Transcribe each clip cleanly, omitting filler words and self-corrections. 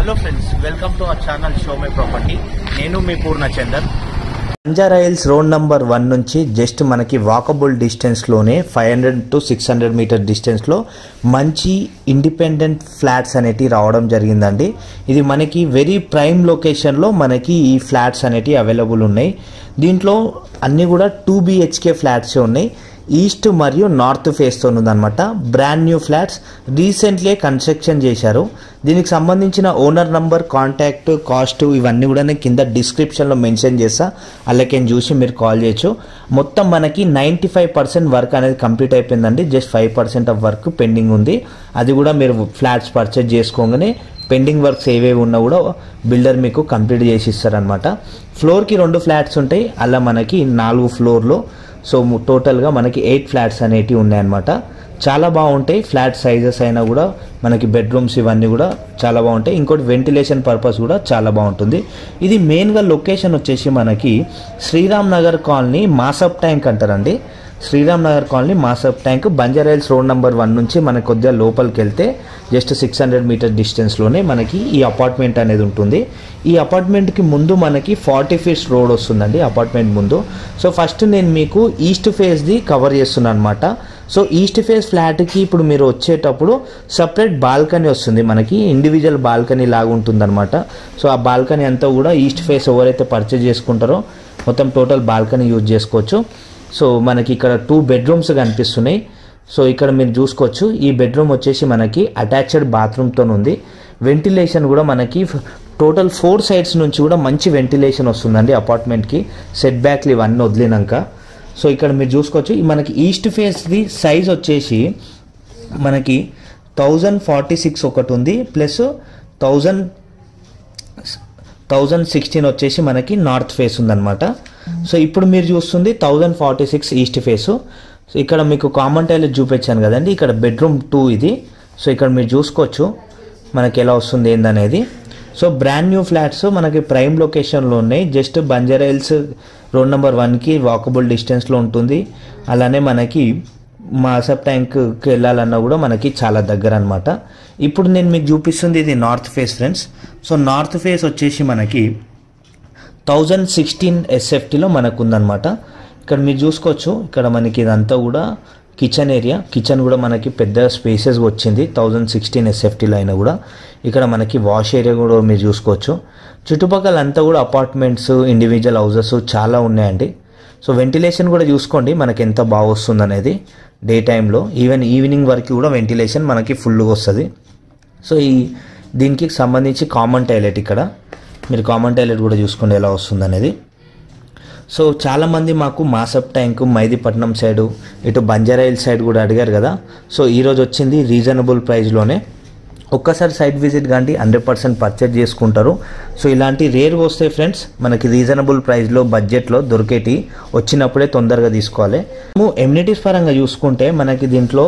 Hello friends, welcome to our channel Show My Property. నేను మీ Purna Chandar. Banjara Hills road number 1 నుంచి just మనకి walkable డిస్టెన్స్లోనే 500 to 600 metre డిస్టెన్స్లో మంచి ఇండిపెండెంట్ ఫ్లాట్స్ అనేటివి రావడం జరిగిందండి. ఇది మనకి వెరీ ప్రైమ్ లొకేషన్లో మనకి ఈ ఫ్లాట్స్ అనేటివి అవైలబుల్ ఉన్నాయి. దీంట్లో అన్నీ కూడా 2 BHK ఫ్లాట్సే ఉన్నాయి. ఈస్ట్ మరియు నార్త్ ఫేస్తో ఉందన్నమాట. Brand new flats recently construction చేశారు. దీనికి సంబంధించిన ఓనర్ నంబర్, కాంటాక్ట్, కాస్ట్ ఇవన్నీ కూడా నేను కింద డిస్క్రిప్షన్లో మెన్షన్ చేస్తా. అలాగే చూసి మీరు కాల్ చేయొచ్చు. మొత్తం మనకి 95% వర్క్ అనేది కంప్లీట్ అయిపోయిందండి. జస్ట్ 5% ఆఫ్ వర్క్ పెండింగ్ ఉంది. అది కూడా మీరు ఫ్లాట్స్ పర్చేజ్ చేసుకోగానే పెండింగ్ వర్క్స్ ఏవేవి ఉన్నా కూడా బిల్డర్ మీకు కంప్లీట్ చేసి ఇస్తారనమాట. ఫ్లోర్కి 2 ఫ్లాట్స్ ఉంటాయి. అలా మనకి 4 ఫ్లోర్లో సో టోటల్గా మనకి 8 ఫ్లాట్స్ అనేటివి ఉన్నాయన్నమాట. చాలా బాగుంటాయి. ఫ్లాట్ సైజెస్ అయినా కూడా మనకి బెడ్రూమ్స్ ఇవన్నీ కూడా చాలా బాగుంటాయి. ఇంకోటి వెంటిలేషన్ పర్పస్ కూడా చాలా బాగుంటుంది. ఇది మెయిన్గా లొకేషన్ వచ్చేసి మనకి శ్రీరామ్ నగర్ కాలనీ మాసప్ ట్యాంక్ అంటారండి. Sriram Nagar colony Masab Tank Banjara Hills road number 1 నుంచి మనకి కొద్దిగా లోపలికి వెళ్తే జస్ట్ 600 మీటర్ డిస్టెన్స్లోనే మనకి ఈ అపార్ట్మెంట్ అనేది ఉంటుంది. ఈ అపార్ట్మెంట్కి ముందు మనకి 40 ఫీట్స్ రోడ్ వస్తుందండి అపార్ట్మెంట్ ముందు. సో ఫస్ట్ నేను మీకు ఈస్ట్ ఫేస్ది కవర్ చేస్తున్నాను అనమాట. సో ఈస్ట్ ఫేస్ ఫ్లాట్కి ఇప్పుడు మీరు వచ్చేటప్పుడు సపరేట్ బాల్కనీ వస్తుంది. మనకి ఇండివిజువల్ బాల్కనీ లాగా ఉంటుంది అనమాట. సో ఆ బాల్కనీ అంతా కూడా ఈస్ట్ ఫేస్ ఎవరైతే పర్చేజ్ చేసుకుంటారో మొత్తం టోటల్ బాల్కనీ యూజ్ చేసుకోవచ్చు. సో మనకి ఇక్కడ 2 బెడ్రూమ్స్ కనిపిస్తున్నాయి. సో ఇక్కడ మీరు చూసుకోవచ్చు. ఈ బెడ్రూమ్ వచ్చేసి మనకి అటాచ్డ్ బాత్రూమ్తో ఉంది. వెంటిలేషన్ కూడా మనకి టోటల్ 4 సైడ్స్ నుంచి కూడా మంచి వెంటిలేషన్ వస్తుందండి అపార్ట్మెంట్కి. సెట్ బ్యాక్లు ఇవన్నీ వదిలినాక సో ఇక్కడ మీరు చూసుకోవచ్చు. మనకి ఈస్ట్ ఫేస్ది సైజ్ వచ్చేసి మనకి 1046 ఒకటి ఉంది, ప్లస్ 1016 వచ్చేసి మనకి నార్త్ ఫేస్ ఉందన్నమాట. సో ఇప్పుడు మీరు చూస్తుంది 1046 ఈస్ట్ ఫేసు. సో ఇక్కడ మీకు కామన్ టాయిలెట్ చూపించాను కదండి. ఇక్కడ బెడ్రూమ్ 2 ఇది. సో ఇక్కడ మీరు చూసుకోవచ్చు మనకి ఎలా వస్తుంది ఏందనేది. సో బ్రాండ్ న్యూ ఫ్లాట్స్ మనకి ప్రైమ్ లొకేషన్లో ఉన్నాయి. Just Banjara Hills road number 1కి వాకబుల్ డిస్టెన్స్లో ఉంటుంది. అలానే మనకి మాసప్ ట్యాంక్కి వెళ్ళాలన్నా కూడా మనకి చాలా దగ్గర అనమాట. ఇప్పుడు నేను మీకు చూపిస్తుంది ఇది north face friends. So north face వచ్చేసి మనకి 1016 SFTలో మనకు ఉందన్నమాట. ఇక్కడ మీరు చూసుకోవచ్చు. ఇక్కడ మనకి ఇదంతా కూడా కిచెన్ ఏరియా. కిచెన్ కూడా మనకి పెద్ద స్పేసెస్ వచ్చింది 1016 SFTలో అయినా కూడా. ఇక్కడ మనకి వాష్ ఏరియా కూడా మీరు చూసుకోవచ్చు. చుట్టుపక్కల అంతా కూడా అపార్ట్మెంట్స్, ఇండివిజువల్ హౌసెస్ చాలా ఉన్నాయండి. సో వెంటిలేషన్ కూడా చూసుకోండి మనకి ఎంత బాగా వస్తుంది అనేది. డే టైంలో ఈవెన్ ఈవినింగ్ వరకు కూడా వెంటిలేషన్ మనకి ఫుల్గా వస్తుంది. సో దీనికి సంబంధించి కామన్ టాయిలెట్ ఇక్కడ మీరు కామన్ టాయిలెట్ కూడా చూసుకోండి ఎలా వస్తుంది అనేది. సో చాలామంది మాకు మాసప్ ట్యాంక్, మైదీపట్నం సైడు, ఇటు బంజారా హిల్స్ సైడ్ కూడా అడిగారు కదా. సో ఈరోజు వచ్చింది రీజనబుల్ ప్రైస్లోనే. ఒక్కసారి సైట్ విజిట్ కానీ 100% పర్చేజ్ చేసుకుంటారు. సో ఇలాంటి రేర్గా వస్తాయి ఫ్రెండ్స్. మనకి రీజనబుల్ ప్రైస్లో బడ్జెట్లో దొరికేటి వచ్చినప్పుడే తొందరగా తీసుకోవాలి. ఎమ్యూనిటీస్ పరంగా చూసుకుంటే మనకి దీంట్లో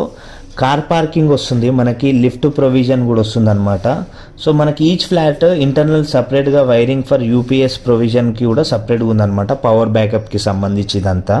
కార్ పార్కింగ్ వస్తుంది, మనకి లిఫ్ట్ ప్రొవిజన్ కూడా వస్తుంది అనమాట. సో మనకి ఈచ్ ఫ్లాట్ ఇంటర్నల్ సపరేట్గా వైరింగ్ ఫర్ UPS ప్రొవిజన్కి కూడా సపరేట్గా ఉందన్నమాట. పవర్ బ్యాకప్కి సంబంధించి ఇదంతా.